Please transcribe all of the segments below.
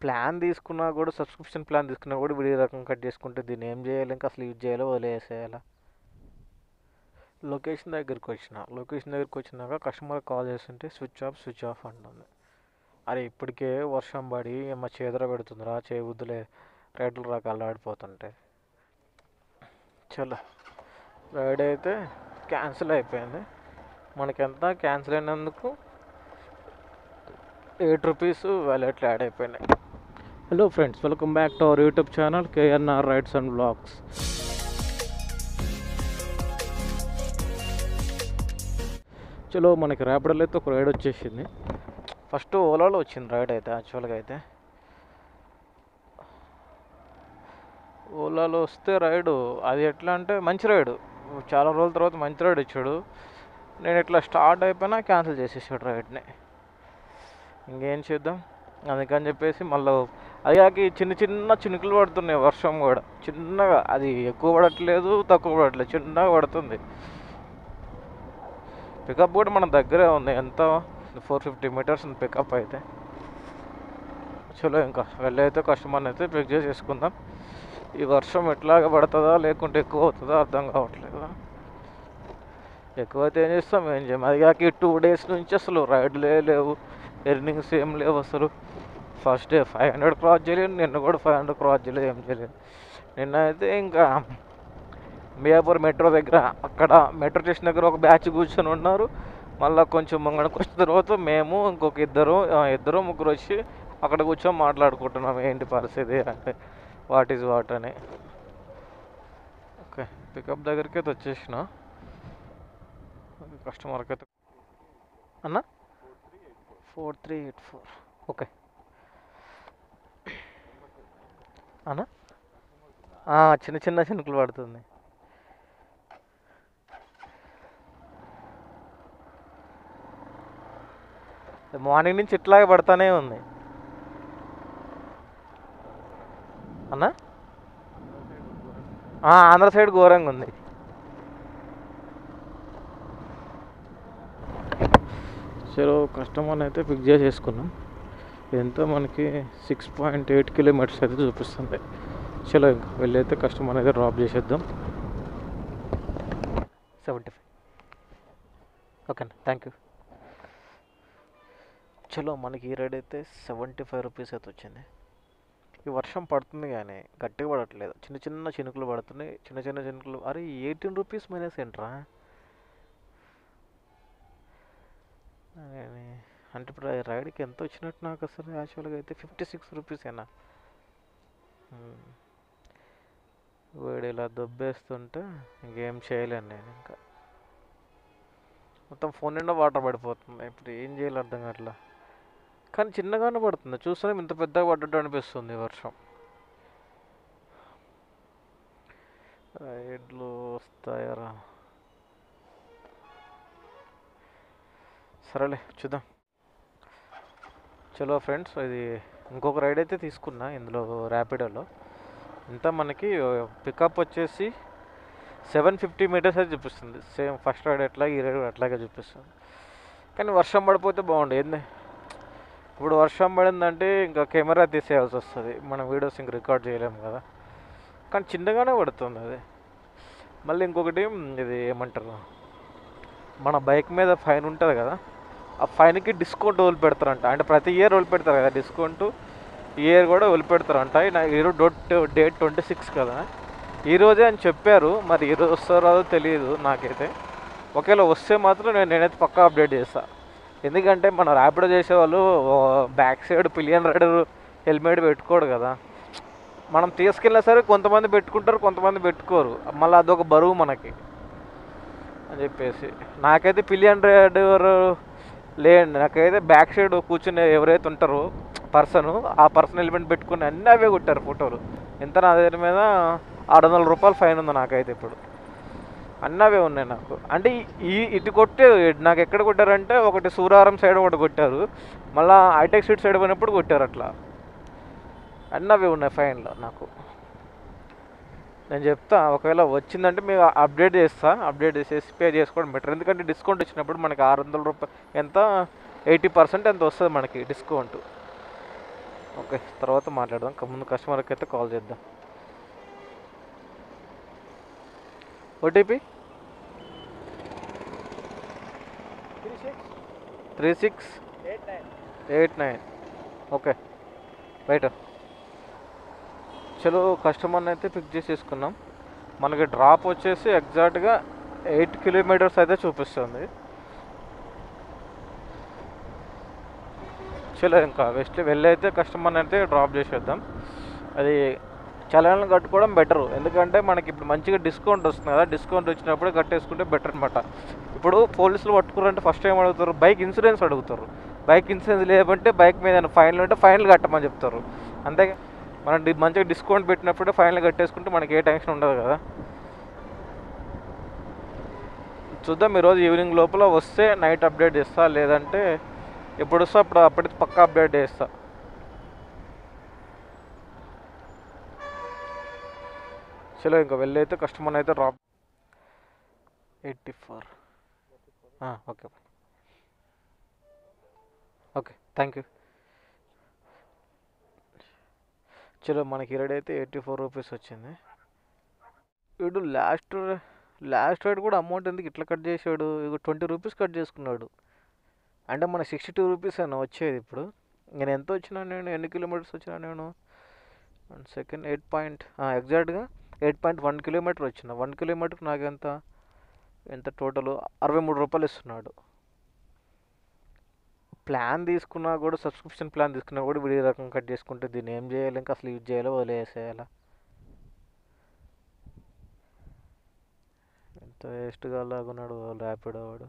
Plan తీసుకున్నా కూడా, subscription plan తీసుకున్నా కూడా వీడియో రకం కట్ చేసుకుంటే దీన్ని ఏం చేయాలి, ఇంకా అసలు యూజ్ చేయాలో వదిలేసేయాలా. లొకేషన్ దగ్గరికి వచ్చినాక కస్టమర్ కాల్ చేస్తుంటే స్విచ్ ఆఫ్ అంటుంది. అరే ఇప్పటికే వర్షం పడి మా చేదర పెడుతుందిరా, చేయబుద్దులే రైడ్లు రాక అల్లాడిపోతుంటే. చలో రైడ్ అయితే క్యాన్సిల్ అయిపోయింది. మనకెంత క్యాన్సిల్ అయినందుకు 8 రూపీస్ వ్యాలెట్లో యాడ్ అయిపోయినాయి. Hello friends, welcome back to our YouTube channel KNR rides and blogs. చలో మనకి ర్యాపిడోలో అయితే ఒక రైడ్ వచ్చేసింది. ఫస్ట్ ఓలాలో వచ్చింది రైడ్ అయితే. యాక్చువల్గా అయితే ఓలాలో వస్తే రైడు అది ఎట్లా అంటే మంచి రైడు, చాలా రోజుల తర్వాత మంచి రైడ్ ఇచ్చాడు. నేను ఇట్లా స్టార్ట్ అయిపోయినా క్యాన్సిల్ చేసేసాడు రైడ్ని. ఇంకేం చేద్దాం, అందుకని చెప్పేసి మళ్ళీ అయ్యాకి చిన్న చినుకులు పడుతున్నాయి. వర్షం కూడా చిన్నగా, అది ఎక్కువ పడట్లేదు తక్కువ పడట్లేదు, చిన్నగా పడుతుంది. పికప్ కూడా మన దగ్గరే ఉంది, ఎంత 450 మీటర్స్ ఉంది పికప్ అయితే. చలో ఇంకా వెళ్ళైతే కస్టమర్ని అయితే పిక్ చేసేసుకుందాం. ఈ వర్షం ఎట్లాగా పడుతుందా లేకుంటే ఎక్కువ అవుతుందా అర్థం కావట్లేదు. ఎక్కువైతే ఏం చేస్తాం, ఏం చేయం. అది కాక 2 డేస్ నుంచి అసలు రైడ్లే లేవు, ఎర్నింగ్స్ ఏం లేవు అసలు. ఫస్ట్ డే 500 క్రాస్ చేయలేదు, నిన్న కూడా 500 క్రాస్ చేయలేదు, ఏం చేయలేదు. నిన్న అయితే ఇంకా మియాపూర్ మెట్రో దగ్గర, అక్కడ మెట్రో స్టేషన్ దగ్గర ఒక బ్యాచ్ కూర్చొని ఉన్నారు. మళ్ళీ కొంచెం ముంగడికి వచ్చిన తర్వాత మేము ఇంకొక ఇద్దరు ముగ్గురు వచ్చి అక్కడ కూర్చొని మాట్లాడుకుంటున్నాం ఏంటి పరిస్థితి అంటే వాట్ ఈజ్ వాట్ అని. ఓకే, పికప్ దగ్గరికి అయితే వచ్చేసిన. కస్టమర్కి అయితే అన్న 4384. ఓకే అన్న, చిన్న చినుకులు పడుతుంది. మార్నింగ్ నుంచి ఇట్లాగే పడతానే ఉంది అన్న. ఆంధ్ర సైడ్ ఘోరంగా ఉంది. చలో కస్టమర్ని అయితే పిక్ చేసేసుకున్నాం. ఎంతో మనకి 6.8 కిలోమీటర్స్ అయితే చూపిస్తుంది. చలో ఇంకా వెళ్ళైతే కస్టమర్ అయితే డ్రాప్ చేసేద్దాం. 75. ఓకేనా, థ్యాంక్ యూ. చలో మనకి ఈ రైడ్ అయితే 75 రూపీస్ అయితే వచ్చింది. ఈ వర్షం పడుతుంది కానీ గట్టిగా పడట్లేదు, చిన్న చినుకులు పడుతున్నాయి, చిన్న చినుకులు. అరే 18 రూపీస్ మైనస్ ఏంట్రా అంటే ఇప్పుడు రైడ్కి ఎంత వచ్చినట్టు నాకు అసలు. యాక్చువల్గా అయితే 56 రూపీస్ అయినా. వేడి ఇలా దొబ్బేస్తుంటే ఇంకేం చేయలేను నేను. ఇంకా మొత్తం ఫోన్ నిండా వాటర్ పడిపోతుంది. ఇప్పుడు ఏం చేయాలి అర్థం కావట్లా. కానీ చిన్నగానే పడుతుంది, చూస్తేనే ఇంత పెద్దగా పడ్డట్టు అనిపిస్తుంది వర్షం. రైడ్లు వస్తాయరా, సరేలే చూద్దాం. చలో ఫ్రెండ్స్, ఇది ఇంకొక రైడ్ అయితే తీసుకున్నా ఇందులో ర్యాపిడోలో. ఇంత మనకి పికప్ వచ్చేసి 750 మీటర్స్ అయితే చూపిస్తుంది. సేమ్ ఫస్ట్ రైడ్ ఎట్లాగే ఈ రైడ్ అట్లాగే చూపిస్తుంది. కానీ వర్షం పడిపోతే బాగుండు. ఏంది ఇప్పుడు వర్షం పడిందంటే ఇంకా కెమెరా తీసేయాల్సి వస్తుంది, మనం వీడియోస్ ఇంక రికార్డ్ చేయలేము కదా. కానీ చిన్నగానే పడుతుంది అది. మళ్ళీ ఇంకొకటి, ఇది ఏమంటారు, మన బైక్ మీద ఫైన్ ఉంటుంది కదా, ఆ ఫైన్కి డిస్కౌంట్ వదిలిపెడతారంట. అంటే ప్రతి ఇయర్ వదిలిపెడతారు కదా డిస్కౌంట్, ఈ ఇయర్ కూడా వదిలిపెడతారంట. ఈరోజు డేట్ 26 కదా, ఈరోజే అని చెప్పారు. మరి ఈరోజు వస్తారో తెలియదు నాకైతే. ఒకవేళ వస్తే మాత్రం నేనైతే పక్కా అప్డేట్ చేస్తాను. ఎందుకంటే మన ర్యాపిడో చేసేవాళ్ళు back side pillion rider helmet పెట్టుకోడు కదా. మనం తీసుకెళ్ళినా సరే కొంతమంది పెట్టుకుంటారు, కొంతమంది పెట్టుకోరు. మళ్ళీ అదొక బరువు మనకి అని చెప్పేసి. నాకైతే పిలియన్ రైడర్ లేండి, నాకైతే బ్యాక్ సైడ్ కూర్చుని ఎవరైతే ఉంటారో ఆ పర్సన్ హెల్మెట్ పెట్టుకుని అన్నీ అవే కొట్టారు ఫోటోలు. ఎంత నా దగ్గర మీద 600 రూపాయలు ఫైన్ ఉంది నాకైతే ఇప్పుడు. అన్నీ అవే ఉన్నాయి నాకు. అంటే ఇటు కొట్టే నాకు ఎక్కడ కొట్టారంటే, ఒకటి సూరారం సైడ్ ఒకటి కొట్టారు, మళ్ళీ హైటెక్ స్ట్రీట్ సైడ్ పోయినప్పుడు కొట్టారు. అట్లా అన్నీ అవే ఉన్నాయి ఫైన్లో నాకు. నేను చెప్తా, ఒకవేళ వచ్చిందంటే మీకు అప్డేట్ చేసేసి పే చేసుకోవడం బెటర్. ఎందుకంటే డిస్కౌంట్ వచ్చినప్పుడు మనకి 600 రూపాయలు, ఎంత 80% ఎంత వస్తుంది మనకి డిస్కౌంట్. ఓకే, తర్వాత మాట్లాడదాం. ముందు కస్టమర్కి అయితే కాల్ చేద్దాం. ఓటీపీ 3689. Okay, right. చలో, కస్టమర్ని అయితే పిక్ చేసేసుకున్నాం. మనకి డ్రాప్ వచ్చేసి ఎగ్జాక్ట్గా 8 కిలోమీటర్స్ అయితే చూపిస్తుంది. చలో, ఇంకా వెళ్ళి అయితే కస్టమర్ని అయితే డ్రాప్ చేసేద్దాం. అది చలాలను కట్టుకోవడం బెటరు, ఎందుకంటే మనకి ఇప్పుడు మంచిగా డిస్కౌంట్ వస్తుంది కదా. డిస్కౌంట్ వచ్చినప్పుడే కట్టేసుకుంటే బెటర్ అనమాట. ఇప్పుడు పోలీసులు పట్టుకురంటే ఫస్ట్ ఏం అడుగుతారు? బైక్ ఇన్సూరెన్స్ అడుగుతారు. బైక్ ఇన్సూరెన్స్ లేదంటే బైక్ మీద ఫైన్లు ఉంటే ఫైన్లు కట్టమని చెప్తారు. అంతే, మనం మంచిగా డిస్కౌంట్ పెట్టినప్పుడే ఫైన్లు కట్టేసుకుంటే మనకి ఏ టెన్షన్ ఉండదు కదా. చూద్దాం, ఈరోజు ఈవినింగ్ లోపల వస్తే నైట్ అప్డేట్ చేస్తా, లేదంటే ఎప్పుడు వస్తా అప్పటికి పక్కా అప్డేట్ చేస్తా. చలో, ఇంకా వెళ్ళైతే కస్టమర్ అయితే drop 84. Okay okay, thank you. చలో, మనకి రెడీ అయితే 84 రూపీస్ వచ్చింది. వీడు లాస్ట్ రైడ్ కూడా అమౌంట్ ఎందుకు ఇట్లా కట్ చేసాడు? ఇక 20 రూపీస్ కట్ చేసుకున్నాడు. అంటే మన 62 రూపీస్ అయినా వచ్చేది. ఇప్పుడు నేను ఎంత వచ్చినా, నేను ఎన్ని కిలోమీటర్స్ వచ్చినా, నేను 1 సెకండ్ 8 ఎగ్జాక్ట్గా 8.1 కిలోమీటర్ వచ్చిన. 1 కిలోమీటర్కి నాకు ఎంత టోటల్ 63 రూపాయలు ఇస్తున్నాడు. ప్లాన్ తీసుకున్నా కూడా, సబ్స్క్రిప్షన్ ప్లాన్ తీసుకున్నా కూడా వీడి రకం కట్ చేసుకుంటే దీన్ని ఏం చేయాలి? ఇంకా అసలు యూజ్ చేయాలో వదిలేసేయాలా? ఎంత వేస్ట్గా లాగున్నాడు ర్యాపిడో వాడు.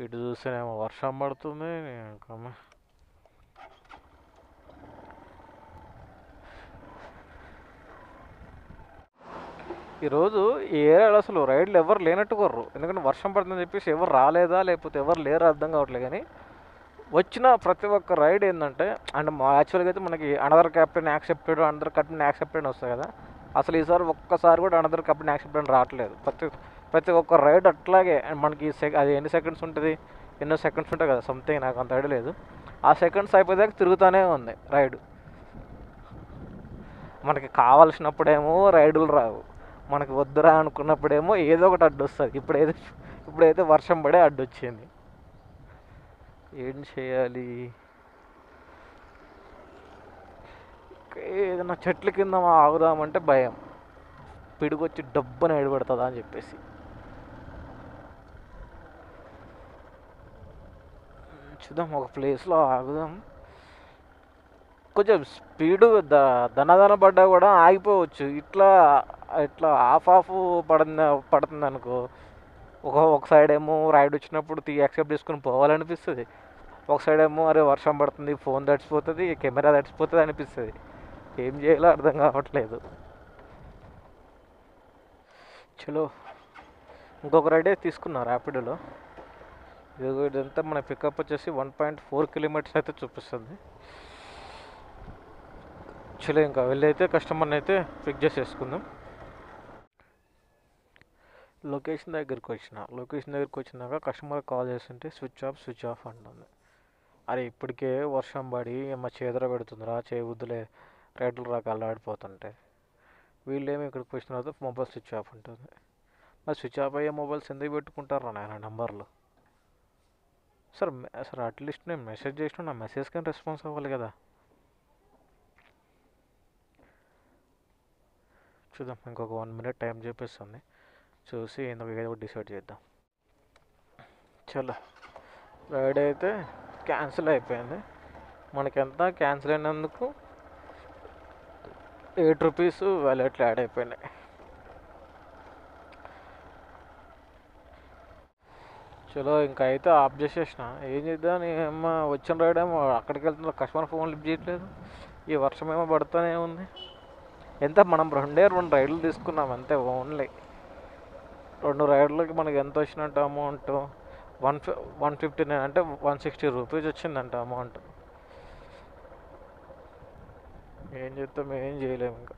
ఇటు చూస్తేనేమో వర్షం పడుతుంది. ఈరోజు ఈ ఏరియాలో అసలు రైడ్లు ఎవరు లేనట్టు కొర్రు, ఎందుకంటే వర్షం పడుతుందని చెప్పేసి ఎవరు రాలేదా లేకపోతే ఎవరు లేరు అర్థం కావట్లేదు. కానీ వచ్చిన ప్రతి ఒక్క రైడ్ ఏంటంటే, అంటే యాక్చువల్గా అయితే మనకి another captain accepted, another captain accepted వస్తాయి కదా. అసలు ఈసారి ఒక్కసారి కూడా అనదర్ కెప్టెన్ యాక్సెప్టెడ్ రావట్లేదు. ప్రతి ఒక్క రైడ్ అట్లాగే మనకి అది ఎన్ని సెకండ్స్ ఉంటుంది, ఎన్నో సెకండ్స్ ఉంటాయి కదా, సంథింగ్ నాకు అంత ఐడియా లేదు. ఆ సెకండ్స్ అయిపోయాక తిరుగుతూనే ఉంది రైడ్. మనకి కావాల్సినప్పుడేమో రైడులు రావు, మనకి వద్దురా అనుకున్నప్పుడేమో ఏదో ఒకటి అడ్డు వస్తుంది. ఇప్పుడైతే వర్షం పడే అడ్డు వచ్చింది. ఏం చేయాలి? ఏదైనా చెట్ల కింద ఆగుదామంటే భయం, పిడుగొచ్చి డబ్బున ఏడబెడుతుందా అని చెప్పేసి. చూద్దాం, ఒక ప్లేస్లో ఆగుదాం. కొంచెం స్పీడు దనదన పడ్డా కూడా ఆగిపోవచ్చు. ఇట్లా ఆఫ్ పడుతుంది అనుకో, ఒక సైడ్ ఏమో రైడ్ వచ్చినప్పుడు యాక్సెప్ట్ చేసుకుని పోవాలనిపిస్తుంది, ఒక సైడ్ ఏమో అరే వర్షం పడుతుంది, ఫోన్ తడిచిపోతుంది, కెమెరా తడిచిపోతుంది అనిపిస్తుంది. ఏం చేయాలో అర్థం కావట్లేదు. చలో, ఇంకొక రైడే తీసుకున్నా ర్యాపిడోలో. ఇదంతా మన పికప్ వచ్చేసి 1.4 కిలోమీటర్స్ అయితే చూపిస్తుంది. చలో, ఇంకా వెళ్ళైతే కస్టమర్ని అయితే పిక్ చేసేసుకుందాం. లొకేషన్ దగ్గరికి వచ్చినాక కస్టమర్ కాల్ చేస్తుంటే స్విచ్ ఆఫ్ అంటుంది. అరే, ఇప్పటికే వర్షం పడి ఏమో చేదర పెడుతుందిరా, చేయబుద్దులే, రైడ్లు రాక అల్లాడిపోతుంటే. వీళ్ళేమో ఇక్కడికి వచ్చిన తర్వాత మొబైల్ స్విచ్ ఆఫ్ ఉంటుంది. మరి స్విచ్ ఆఫ్ అయ్యే మొబైల్స్ ఎందుకు పెట్టుకుంటారా నాయన నెంబర్లు? సార్ అట్లీస్ట్ నేను మెసేజ్ చేసిన, నా మెసేజ్ కానీ రెస్పాన్స్ అవ్వాలి కదా. చూద్దాం, ఇంకొక 1 మినిట్ టైం చూపిస్తుంది, చూసి ఏదో డిసైడ్ చేద్దాం. చలో, రైడ్ అయితే క్యాన్సిల్ అయిపోయింది. మనకెంత క్యాన్సిల్ అయినందుకు 8 రూపీస్ వ్యాలెట్లో యాడ్ అయిపోయినాయి. చలో, ఇంకా అయితే ఆఫ్ చేసేసిన. ఏం చేద్దాం, ఏమో వచ్చిన రైడ్ ఏమో అక్కడికి వెళ్తున్నా, కస్టమర్ ఫోన్ లిఫ్ట్ చేయట్లేదు, ఈ వర్షం ఏమో పడుతూనే ఉంది. ఎంత మనం 2 రైడ్లు తీసుకున్నాం అంతే, ఓన్లీ 2 రైడ్లకి మనకి ఎంత వచ్చినట్టు అమౌంట్ 159 అంటే 160 రూపీస్ వచ్చిందంట అమౌంట్. ఏం చేస్తాం, ఏం చేయలేము ఇంకా.